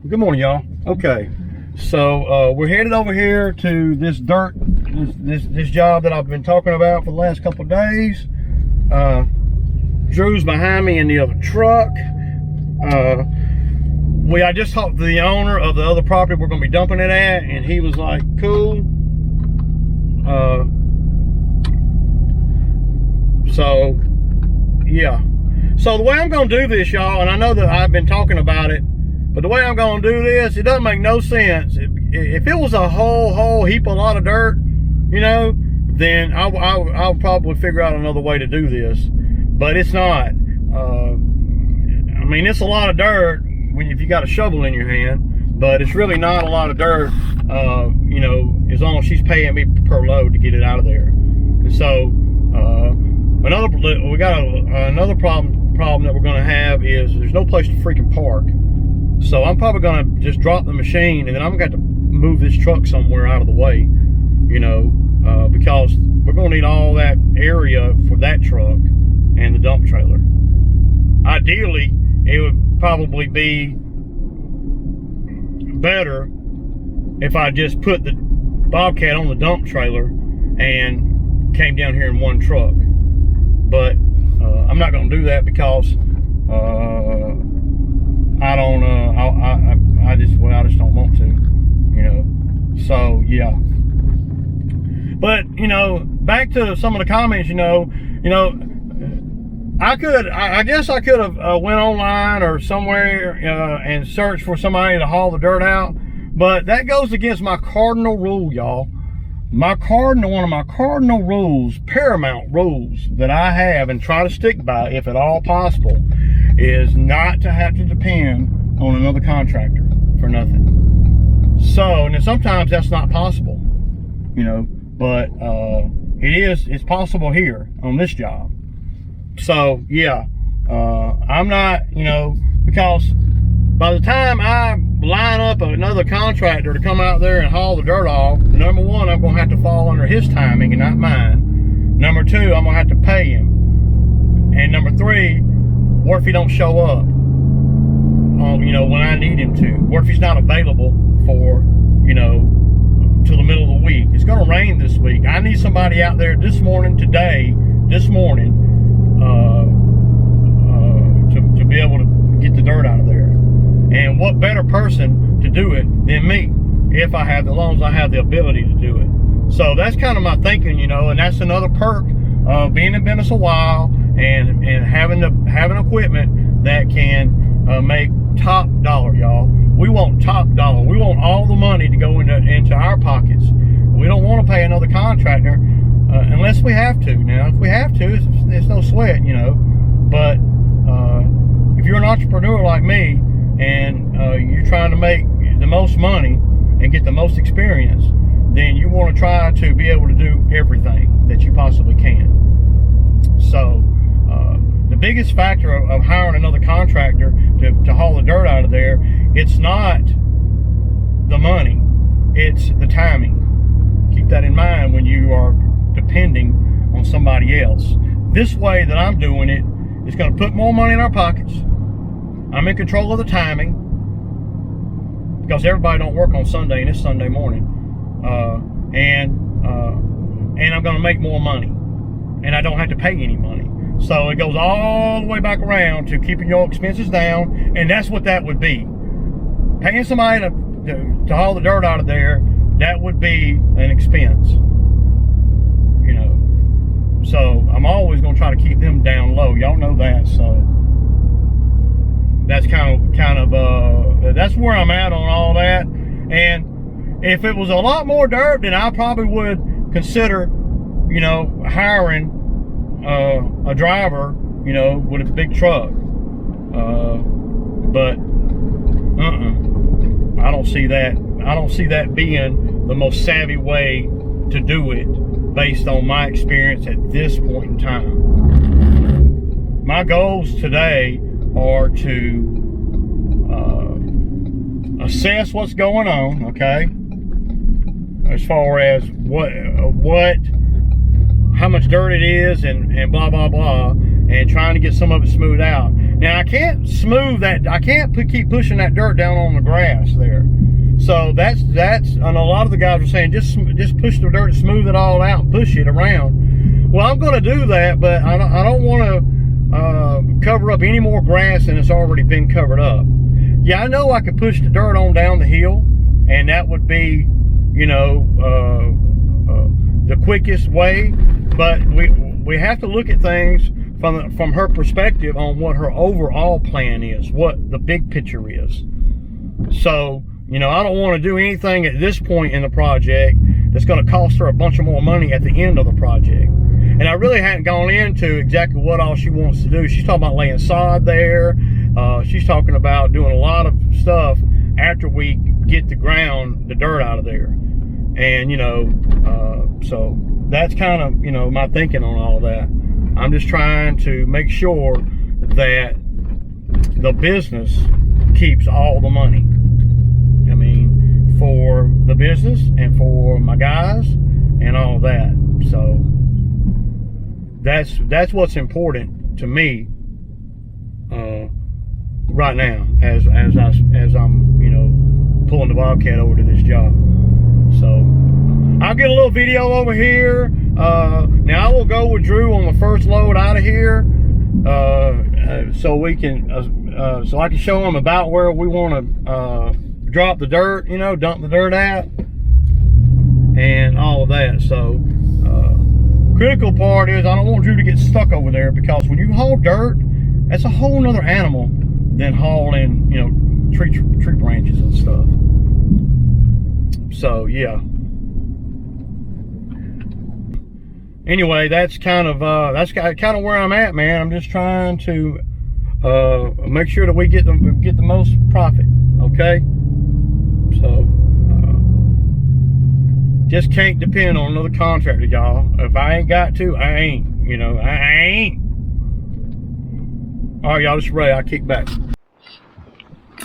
Good morning, y'all. Okay, so we're headed over here to this this job that I've been talking about for the last couple of days. Drew's behind me in the other truck. I just talked to the owner of the other property we're going to be dumping it at, and he was like, cool. So yeah, so the way I'm going to do this, y'all, and I know that I've been talking about it, but the way I'm going to do this, it doesn't make no sense. If it was a whole heap of a lot of dirt, you know, then I'll probably figure out another way to do this, but it's not. I mean, it's a lot of dirt if you got a shovel in your hand, but it's really not a lot of dirt, you know, as long as she's paying me per load to get it out of there. And so we got another problem that we're going to have is there's no place to freaking park. So I'm probably going to just drop the machine, and then I'm going to have to move this truck somewhere out of the way, you know, because we're going to need all that area for that truck and the dump trailer. Ideally, it would probably be better if I just put the Bobcat on the dump trailer and came down here in one truck. But I'm not going to do that because I just don't want to, you know. So yeah. But you know, back to some of the comments, you know, I guess I could have went online or somewhere and searched for somebody to haul the dirt out, but that goes against my cardinal rule, y'all. One of my cardinal rules, paramount rules that I have and try to stick by, if at all possible, is not to have to depend on another contractor for nothing. So, and sometimes that's not possible, you know, but it's possible here on this job. So yeah, I'm not, you know, because by the time I line up another contractor to come out there and haul the dirt off, number one, I'm going to have to fall under his timing and not mine. Number two, I'm going to have to pay him. And number three, what if he don't show up, you know, when I need him to? What if he's not available for, you know, till the middle of the week? It's going to rain this week. I need somebody out there this morning, to be able to get the dirt out of there. And what better person to do it than me, as long as I have the ability to do it. So that's kind of my thinking, you know, and that's another perk of being in business a while and having equipment that can make top dollar, y'all. We want top dollar. We want all the money to go into our pockets. We don't want to pay another contractor unless we have to. Now, if we have to, it's no sweat, you know. But if you're an entrepreneur like me and you're trying to make the most money and get the most experience, then you want to try to be able to do everything that you possibly can. So the biggest factor of hiring another contractor to haul the dirt out of there, it's not the money, it's the timing. Keep that in mind when you are depending on somebody else. This way that I'm doing it, it's going to put more money in our pockets. I'm in control of the timing because everybody don't work on Sunday, and it's Sunday morning. And I'm going to make more money, and I don't have to pay any money. So it goes all the way back around to keeping your expenses down, and that's what that would be. Paying somebody to haul the dirt out of there, that would be an expense, you know. So I'm always going to try to keep them down low. Y'all know that. So that's that's where I'm at on all that. And if it was a lot more dirt, then I probably would consider, you know, hiring a driver, you know, with a big truck. But I don't see that being the most savvy way to do it based on my experience at this point in time. My goals today are to assess what's going on, okay, as far as how much dirt it is and blah blah blah, and trying to get some of it smoothed out. Now I can't smooth that. I can't keep pushing that dirt down on the grass there. So that's and a lot of the guys were saying just push the dirt, smooth it all out, and push it around. Well, I'm going to do that, but I don't want to cover up any more grass than it's already been covered up. Yeah, I know I could push the dirt on down the hill, and that would be, you know, the quickest way. But we have to look at things from her perspective on what her overall plan is, what the big picture is. So, you know, I don't want to do anything at this point in the project that's going to cost her a bunch of more money at the end of the project. And I really hadn't gone into exactly what all she wants to do. She's talking about laying sod there. She's talking about doing a lot of stuff after we get the dirt out of there. And, you know, so that's kind of, you know, my thinking on all that. I'm just trying to make sure that the business keeps all the money. I mean, for the business and for my guys and all that. So that's what's important to me right now as I'm, you know, pulling the Bobcat over to this job. So I'll get a little video over here. Now I will go with Drew on the first load out of here, so we can so I can show him about where we want to drop the dirt, you know, dump the dirt at, and all of that. So critical part is I don't want Drew to get stuck over there, because when you haul dirt, that's a whole nother animal than hauling, you know, tree branches and stuff. So yeah. Anyway, that's kind of where I'm at, man. I'm just trying to make sure that we get the most profit. Okay. So just can't depend on another contractor, y'all. If I ain't got to, I ain't. You know, I ain't. All right, y'all. This is Ray. I'll kick back.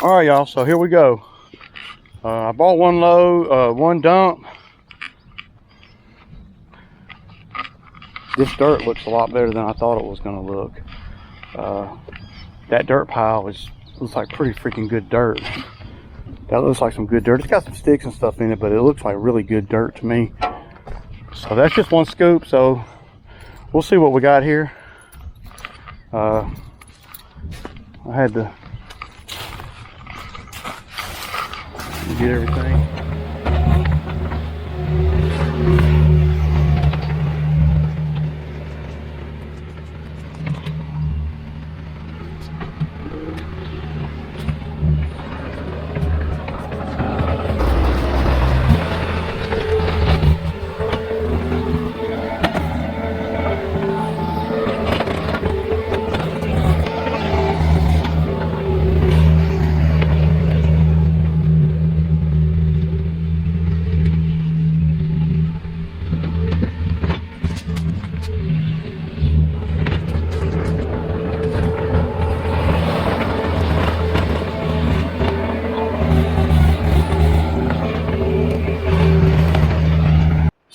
All right, y'all. So here we go. I bought one load, one dump. This dirt looks a lot better than I thought it was going to look. That dirt pile looks like pretty freaking good dirt. That looks like some good dirt. It's got some sticks and stuff in it, but it looks like really good dirt to me. So that's just one scoop. So we'll see what we got here. I had to get everything.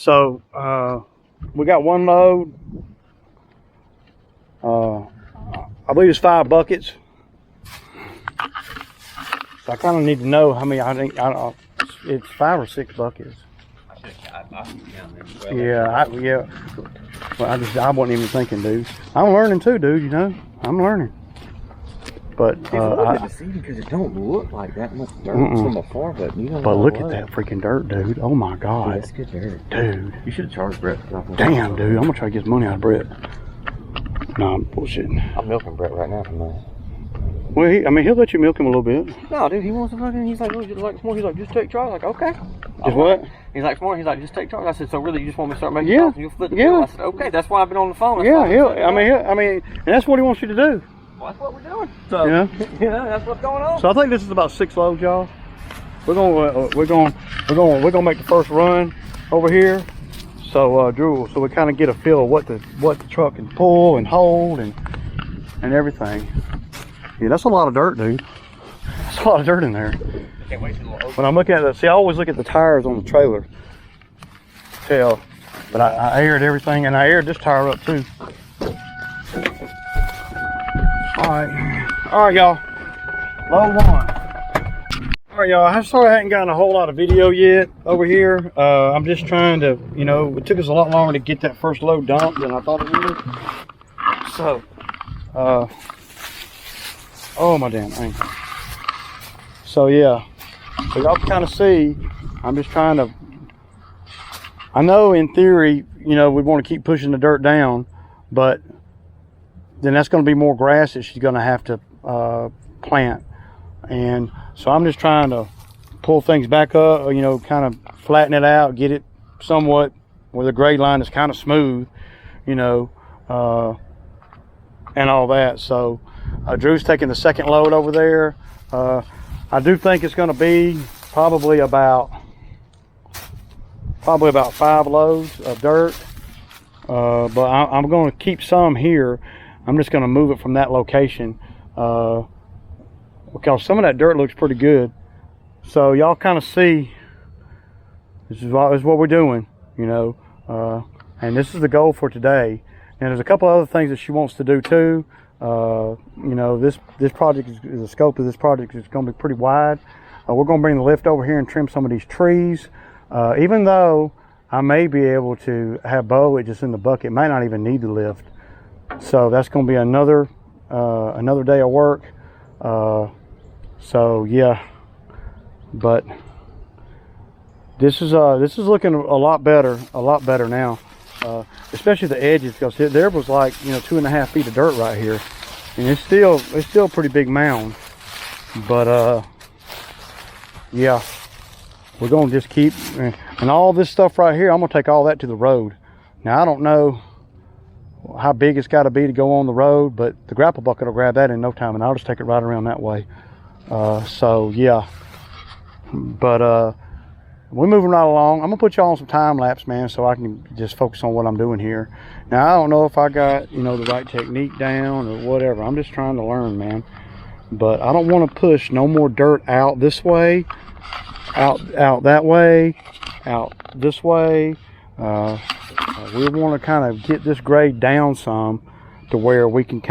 So we got one load. I believe it's 5 buckets. So I kind of need to know how many. I think it's 5 or 6 buckets. Yeah, yeah. Well, I wasn't even thinking, dude. I'm learning too, dude. You know, I'm learning. But it's a little bit deceiving because it don't look like that much dirt from afar, but you know. But look at that freaking dirt, dude. Oh my God. Dude, that's good dirt, dude. You should have charged Brett. Damn, dude. I'm gonna try to get some money out of Brett. No, I'm bullshitting. I'm milking Brett right now from that. Well, he'll let you milk him a little bit. No, dude, he wants to fucking. He's like, oh, just like more. He's like, just take charge. Like, okay. Just what? He's like, more. He's like, just take charge. I said, so really, you just want me to start making calls and you'll flip the bill? I said, okay. That's why I've been on the phone. Yeah, I mean, and that's what he wants you to do. Well, that's what we're doing. So, yeah, that's what's going on. So I think this is about 6 loads, y'all. We're gonna make the first run over here. So Drew, so we kind of get a feel of what the truck can pull and hold and everything. Yeah, that's a lot of dirt, dude. That's a lot of dirt in there. Can't wait till when I'm looking at the, see, I always look at the tires on the trailer. Tell, but I aired everything, and I aired this tire up too. All right. All right, y'all. Load one. All right, y'all. I'm sorry I hadn't gotten a whole lot of video yet over here. I'm just trying to, you know, it took us a lot longer to get that first load dumped than I thought it would. So, oh my damn ankle. So yeah, so y'all can kind of see. I'm just trying to. I know in theory, you know, we want to keep pushing the dirt down, but then that's going to be more grass that she's going to have to plant. And so I'm just trying to pull things back up, you know, kind of flatten it out, get it somewhat where the grade line is kind of smooth, you know, and all that. So Drew's taking the second load over there. I do think it's going to be probably about 5 loads of dirt, but I'm going to keep some here. I'm just going to move it from that location because some of that dirt looks pretty good. So y'all kind of see this is what we're doing, you know, and this is the goal for today. And there's a couple other things that she wants to do too. You know, this project is the scope of this project is going to be pretty wide. We're going to bring the lift over here and trim some of these trees. Even though I may be able to have Bo just in the bucket, might not even need the lift. So that's going to be another day of work. So yeah, but this is looking a lot better now, especially the edges, because there was like, you know, 2.5 feet of dirt right here, and it's still a pretty big mound. But yeah, we're gonna just keep, and all this stuff right here, I'm gonna take all that to the road. Now I don't know how big it's got to be to go on the road, but the grapple bucket will grab that in no time, and I'll just take it right around that way. So yeah, but we're moving right along. I'm gonna put y'all on some time lapse, man, so I can just focus on what I'm doing here. Now I don't know if I got, you know, the right technique down or whatever. I'm just trying to learn, man. But I don't want to push no more dirt out this way, out that way, out this way. We want to kind of get this grade down some to where we can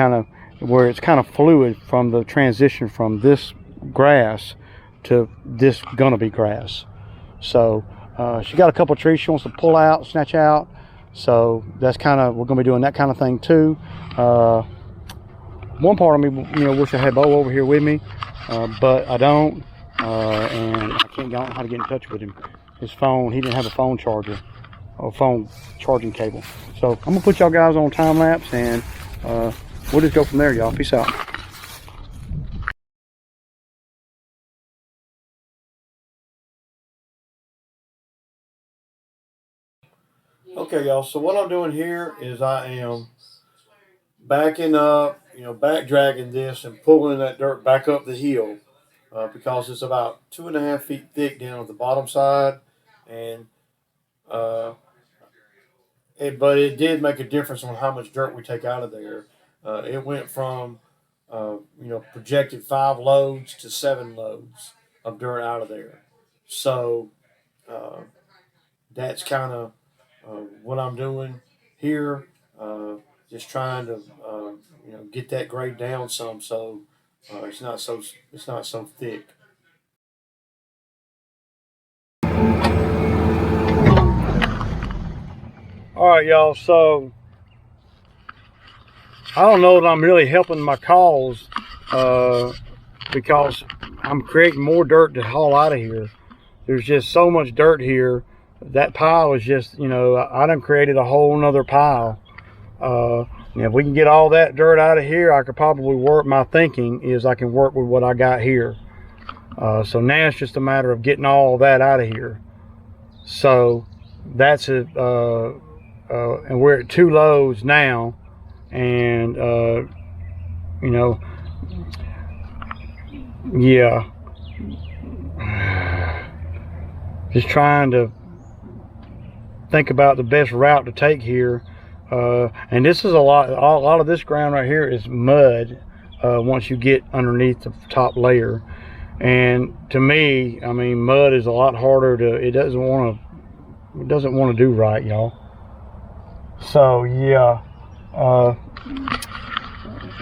where it's kind of fluid from the transition from this grass to this gonna be grass. So she got a couple of trees she wants to pull out, snatch out. So that's we're gonna be doing that kind of thing too. One part of me, you know, wish I had Bo over here with me, but I don't, and I don't know how to get in touch with him. His phone, he didn't have a phone charger or phone charging cable. So I'm gonna put y'all guys on time lapse, and we'll just go from there, y'all. Peace out. Okay, y'all, so what I'm doing here is I am backing up, you know, back dragging this and pulling that dirt back up the hill, because it's about 2.5 feet thick down at the bottom side, and but it did make a difference on how much dirt we take out of there. It went from you know, projected 5 loads to 7 loads of dirt out of there. So that's kind of what I'm doing here. Just trying to you know, get that grade down some, so it's not so thick. All right, y'all. So I don't know that I'm really helping my cause because I'm creating more dirt to haul out of here. There's just so much dirt here. That pile is just, you know, I done created a whole nother pile. If we can get all that dirt out of here, I could probably work. My thinking is I can work with what I got here. So now it's just a matter of getting all that out of here. So that's it. And we're at 2 loads now, and you know, yeah, just trying to think about the best route to take here. And this is a lot of this ground right here is mud once you get underneath the top layer. And to me, I mean, mud is a lot harder to, it doesn't want to do right, y'all. So yeah,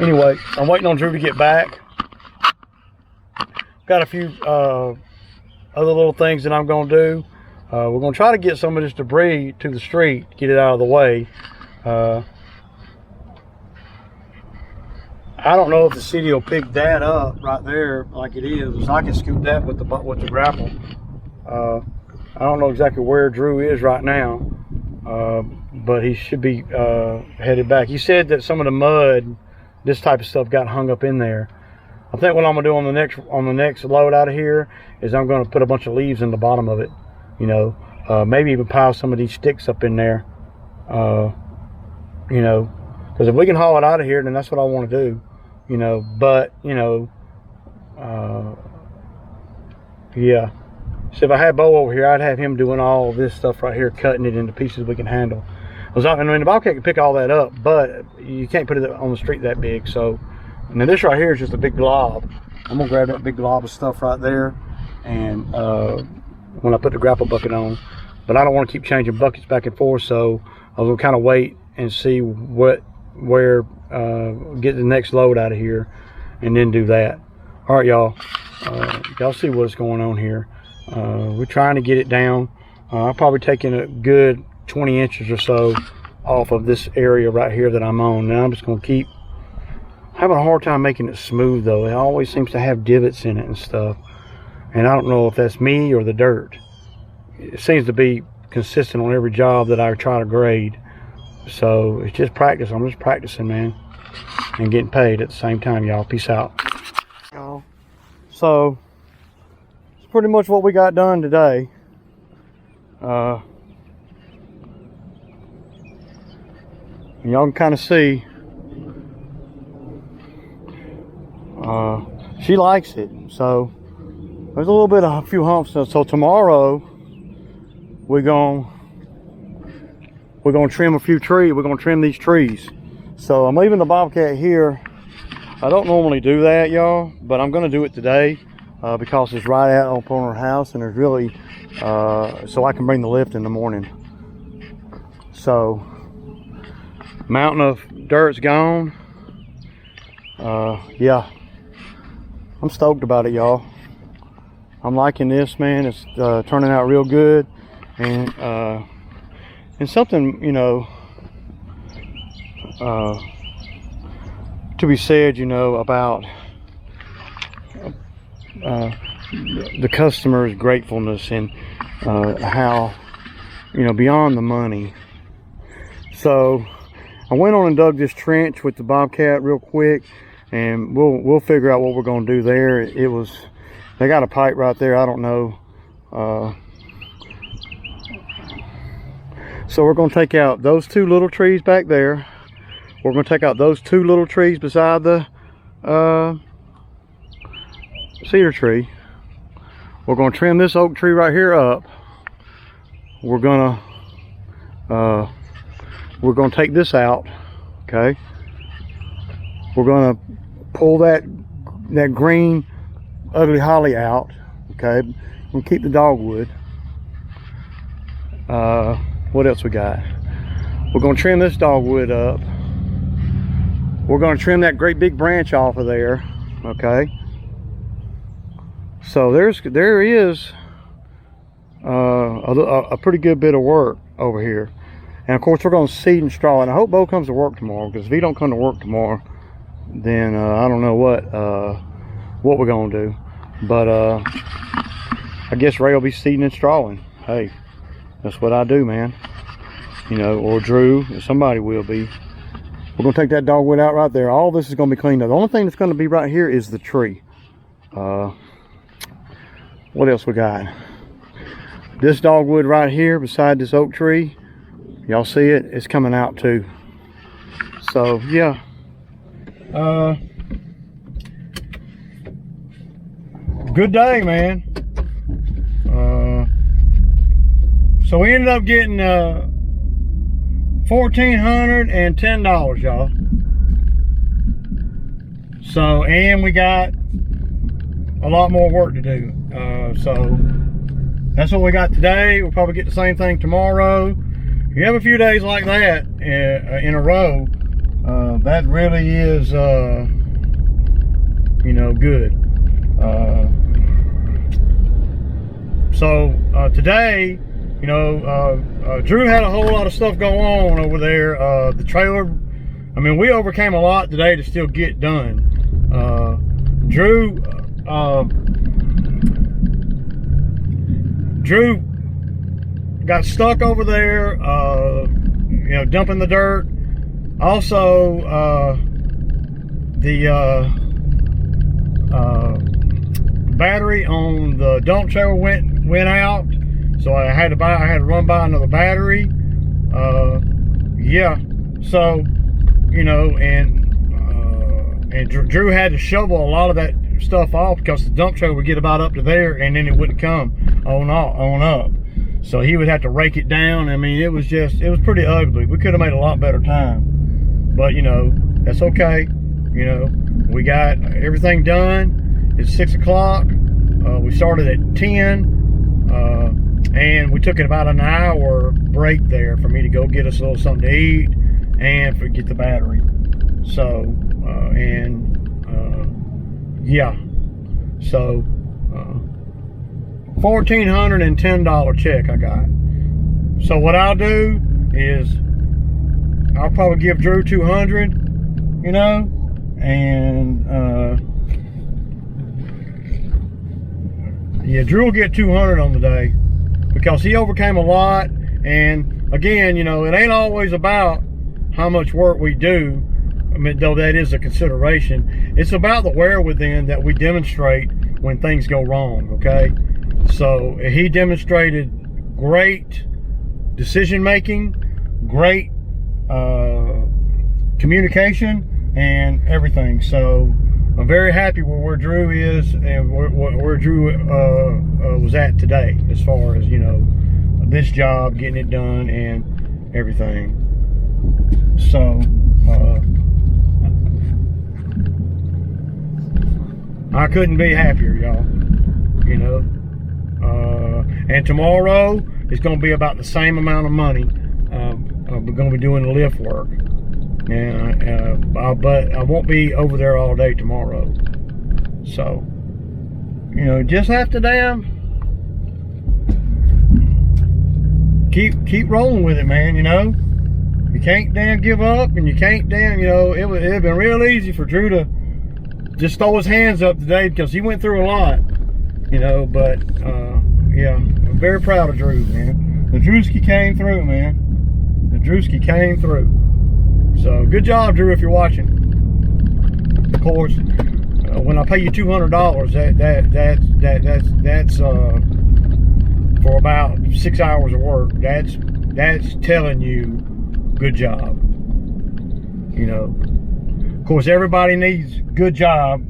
anyway, I'm waiting on Drew to get back. got a few other little things that I'm gonna do. We're gonna try to get some of this debris to the street, get it out of the way. I don't know if the city will pick that up right there like it is. I can scoop that with the grapple. I don't know exactly where Drew is right now, but he should be headed back. He said that some of the mud, this type of stuff, got hung up in there. I think what I'm gonna do on the next load out of here is I'm gonna put a bunch of leaves in the bottom of it. You know, maybe even pile some of these sticks up in there. You know, because if we can haul it out of here, then that's what I want to do. You know, but you know, yeah. So if I had Bo over here, I'd have him doing all this stuff right here, cutting it into pieces we can handle. I mean, the Bobcat can pick all that up, but you can't put it on the street that big. So, and then this right here is just a big glob. I'm gonna grab that big glob of stuff right there, and when I put the grapple bucket on. But I don't want to keep changing buckets back and forth, so I was gonna kind of wait and see where get the next load out of here, and then do that. All right, y'all. Y'all see what's going on here. We're trying to get it down. I'm probably taking a good 20 inches or so off of this area right here that I'm on. Now I'm just going to keep having a hard time making it smooth, though. It always seems to have divots in it and stuff, and I don't know if that's me or the dirt. It seems to be consistent on every job that I try to grade. So it's just practice. I'm just practicing, man, and getting paid at the same time, y'all. Peace out. So it's pretty much what we got done today. Y'all can kind of see she likes it. So there's a little bit of a few humps. So tomorrow we're gonna trim a few trees. We're gonna trim these trees. So I'm leaving the Bobcat here. I don't normally do that, y'all, but I'm gonna do it today because it's right out on our house, and there's really so I can bring the lift in the morning. So mountain of dirt's gone. Yeah, I'm stoked about it, y'all. I'm liking this, man. It's turning out real good, and something, you know, to be said, you know, about the customer's gratefulness, and how, you know, beyond the money. So I went on and dug this trench with the Bobcat real quick, and we'll figure out what we're going to do there. It was, they got a pipe right there. I don't know. So we're going to take out those two little trees back there. We're going to take out those two little trees beside the cedar tree. We're going to trim this oak tree right here up. We're going to take this out. Okay. We're going to pull that green ugly holly out. Okay. We'll keep the dogwood. What else we got? We're going to trim this dogwood up. We're going to trim that great big branch off of there. Okay. So there is a pretty good bit of work over here. And of course we're going to seed and straw, and I hope Bo comes to work tomorrow, because if he don't come to work tomorrow, then I don't know what we're going to do. But I guess Ray will be seeding and strawing. Hey, that's what I do, man. You know, or Drew, or somebody will be. We're going to take that dogwood out right there. All this is going to be cleaned up. The only thing that's going to be right here is the tree. What else we got? This dogwood right here beside this oak tree, y'all see it? It's coming out too. So yeah. Good day, man. So we ended up getting $1,410, y'all. So, and we got a lot more work to do. So that's what we got today. We'll probably get the same thing tomorrow. If you have a few days like that in a row, that really is, you know, good. Today, you know, Drew had a whole lot of stuff go on over there. The trailer, I mean, we overcame a lot today to still get done. Drew got stuck over there, you know, dumping the dirt. Also, the battery on the dump trailer went out, so I had to run by another battery. Yeah, so you know, and Drew had to shovel a lot of that stuff off because the dump trailer would get about up to there and then it wouldn't come on up. So he would have to rake it down. I mean, it was pretty ugly. We could have made a lot better time, but you know, that's okay. You know, we got everything done. It's 6 o'clock. We started at 10, and we took about an hour break there for me to go get us a little something to eat and get the battery. So, yeah, so $1,410 check I got. So what I'll do is I'll probably give Drew 200, you know, and yeah, Drew will get 200 on the day because he overcame a lot. And again, you know, it ain't always about how much work we do. I mean, though that is a consideration, it's about the wherewithal that we demonstrate when things go wrong, okay? So he demonstrated great decision making, great communication, and everything. So I'm very happy with where Drew is and where Drew was at today, as far as, you know, this job, getting it done and everything. So I couldn't be happier, y'all, you know. And tomorrow it's going to be about the same amount of money. We're going to be doing the lift work, and but I won't be over there all day tomorrow. So, you know, just have to keep rolling with it, man. You know, you can't give up, and you can't you know, it'd been real easy for Drew to just throw his hands up today because he went through a lot, you know. But yeah, I'm very proud of Drew, man. The Drewski came through, man. The Drewski came through. So good job, Drew, if you're watching. Of course, when I pay you $200, that's for about 6 hours of work. That's telling you good job. You know, of course, everybody needs good job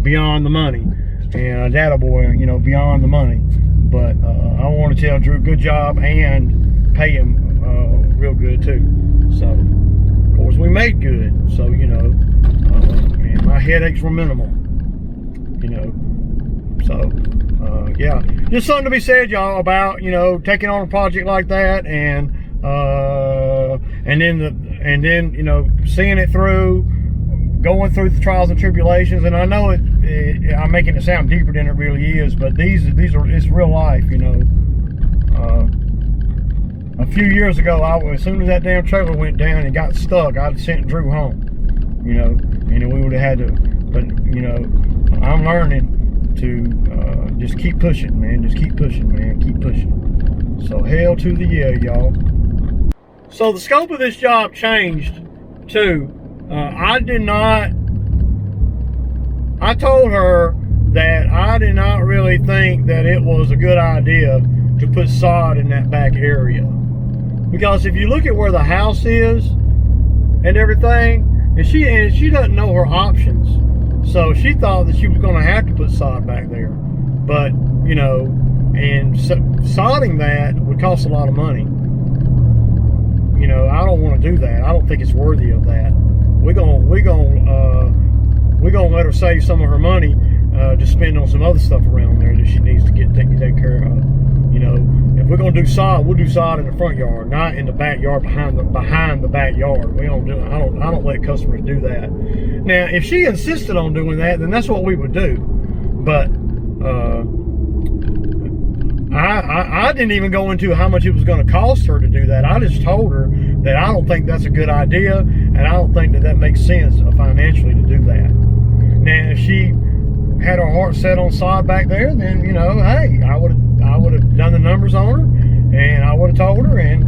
beyond the money, and a data boy, you know, beyond the money. But I want to tell Drew good job and pay him real good too. So of course we made good. So, you know, and my headaches were minimal. You know, so yeah, just something to be said, y'all, about, you know, taking on a project like that, and then you know, seeing it through, going through the trials and tribulations. And I know I'm making it sound deeper than it really is, but it's real life, you know. A few years ago, as soon as that damn trailer went down and got stuck, I'd sent Drew home, you know, and we would have had to. But you know, I'm learning to just keep pushing, man. Just keep pushing, man. Keep pushing. So hell to the yeah, y'all. So the scope of this job changed too. I told her that I did not really think that it was a good idea to put sod in that back area, because if you look at where the house is and everything, and she doesn't know her options, so she thought that she was going to have to put sod back there. But you know, and sodding that would cost a lot of money. You know, I don't want to do that. I don't think it's worthy of that. We're gonna let her save some of her money to spend on some other stuff around there that she needs to get taken care of. You know, if we're gonna do sod, we'll do sod in the front yard, not in the backyard behind the backyard. We don't do. I don't let customers do that. Now, if she insisted on doing that, then that's what we would do. But I didn't even go into how much it was going to cost her to do that. I just told her that I don't think that's a good idea, and I don't think that makes sense financially to do that. Now, if she had her heart set on sod back there, then, you know, hey, I would have done the numbers on her, and I would have told her, and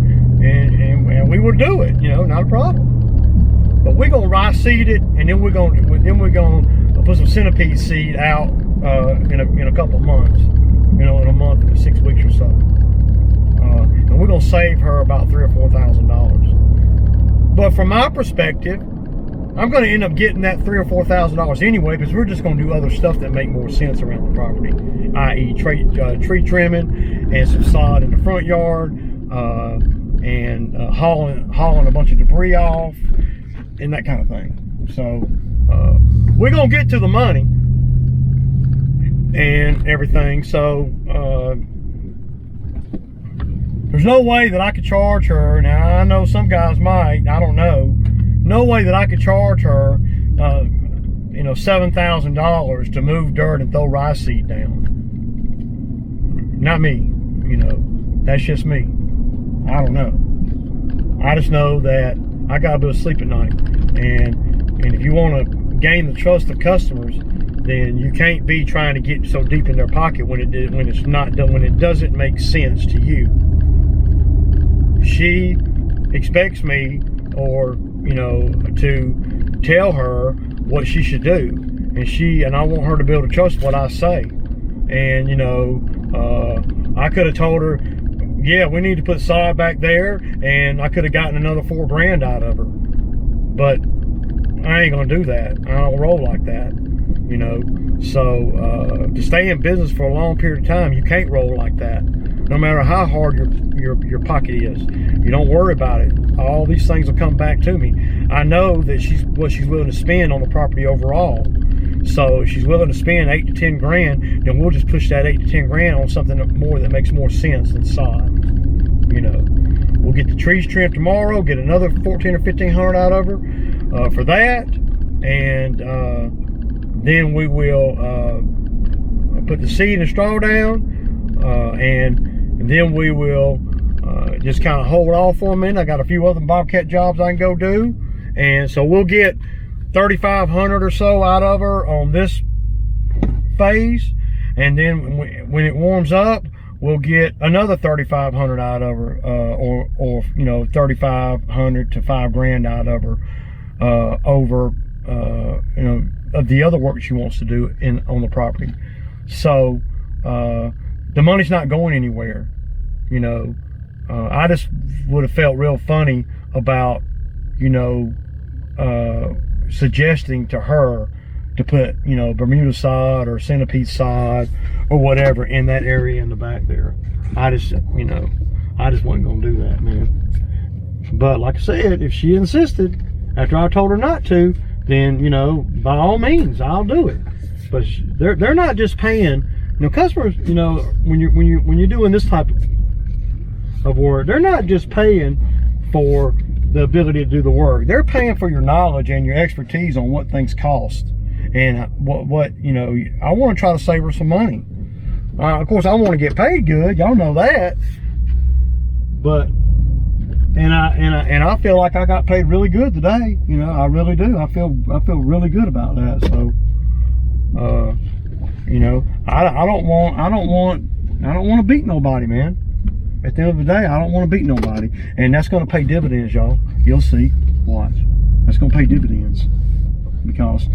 we would do it. You know, not a problem. But we're gonna rice seed it, and then we're gonna put some centipede seed out in a couple of months. You know, in a month or 6 weeks or so. And we're gonna save her about $3,000 or $4,000. But from my perspective, I'm gonna end up getting that $3,000 or $4,000 anyway, because we're just gonna do other stuff that make more sense around the property, i.e. tree trimming and some sod in the front yard, and hauling a bunch of debris off and that kind of thing. So we're gonna get to the money and everything. So there's no way that I could charge her. Now, I know some guys might, I don't know. No way that I could charge her you know, $7,000 to move dirt and throw rice seed down. Not me, you know. That's just me. I don't know. I just know that I gotta be able to sleep at night. And if you want to gain the trust of customers, then you can't be trying to get so deep in their pocket when it doesn't make sense to you. She expects me, or you know, to tell her what she should do, and I want her to be able to trust what I say. And you know, I could have told her, yeah, we need to put sod back there, and I could have gotten another $4,000 out of her, but I ain't gonna do that. I don't roll like that. You know, so to stay in business for a long period of time, you can't roll like that. No matter how hard your pocket is, you don't worry about it. All these things will come back to me. I know that what she's willing to spend on the property overall. So if she's willing to spend 8 to 10 grand, then we'll just push that 8 to 10 grand on something more that makes more sense than sod. You know, we'll get the trees trimmed tomorrow, get another 1,400 or 1,500 out of her for that, and then we will put the seed and straw down, and then we will just kind of hold off for a minute. I got a few other bobcat jobs I can go do, and so we'll get 3,500 or so out of her on this phase, and then when it warms up, we'll get another 3,500 out of her, or you know, 3,500 to $5,000 out of her over you know, of the other work she wants to do on the property. So the money's not going anywhere. You know, I just would have felt real funny about, you know, suggesting to her to put, you know, Bermuda sod or centipede sod or whatever in that area in the back there. I just, you know, I just wasn't gonna do that, man. But like I said, if she insisted after I told her not to, then, you know, by all means, I'll do it. But they're not just paying, you know, customers, you know, when you're doing this type of work, they're not just paying for the ability to do the work. They're paying for your knowledge and your expertise on what things cost, and what you know. I want to try to save her some money. Of course, I want to get paid good. Y'all know that. But and I feel like I got paid really good today. You know, I really do. I feel really good about that. So, you know, I don't want to beat nobody, man. At the end of the day, I don't want to beat nobody, and that's going to pay dividends, y'all. You'll see. Watch. That's going to pay dividends, because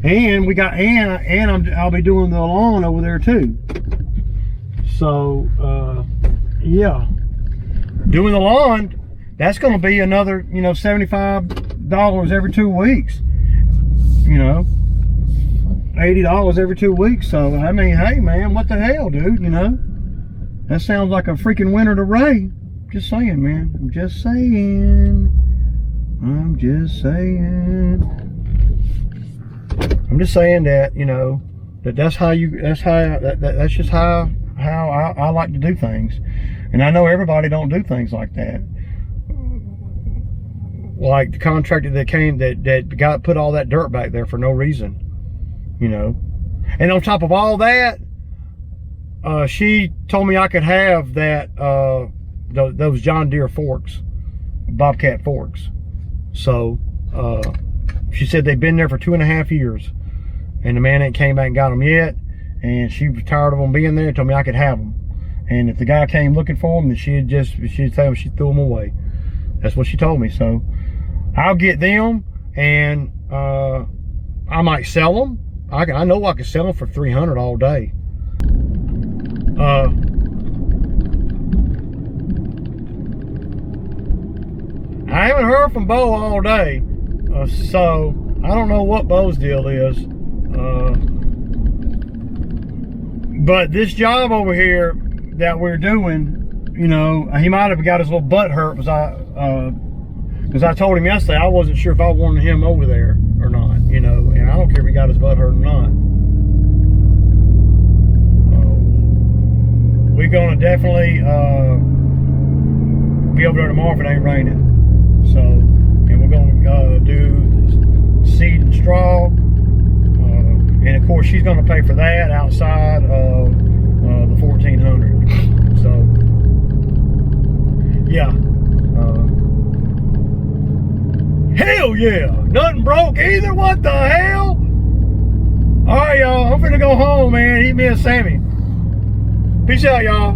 I'll be doing the lawn over there too. So yeah, doing the lawn, that's going to be another, you know, $75 every 2 weeks. You know, $80 every 2 weeks. So I mean, hey man, what the hell, dude? You know. That sounds like a freaking winter to Ray. Just saying, man. I'm just saying. I'm just saying that, you know, that's just how I like to do things. And I know everybody don't do things like that. Like the contractor that put all that dirt back there for no reason, you know. And on top of all that, she told me I could have that those John Deere forks, Bobcat forks. So she said they've been there for 2.5 years, and the man ain't came back and got them yet. And she was tired of them being there and told me I could have them. And if the guy came looking for them, then she'd tell him she'd throw them away. That's what she told me. So I'll get them, and I might sell them. I know I can sell them for $300 all day. I haven't heard from Bo all day, so I don't know what Bo's deal is. But this job over here that we're doing, you know, he might have got his little butt hurt because I told him yesterday I wasn't sure if I wanted him over there or not, you know, and I don't care if he got his butt hurt or not. We're gonna definitely be over there tomorrow if it ain't raining. So, and we're gonna do seed and straw, and of course she's gonna pay for that outside of the $1,400. So, yeah. Hell yeah! Nothing broke either. What the hell? All right, y'all. I'm finna go home, man. Eat me a Sammy. Peace out, y'all.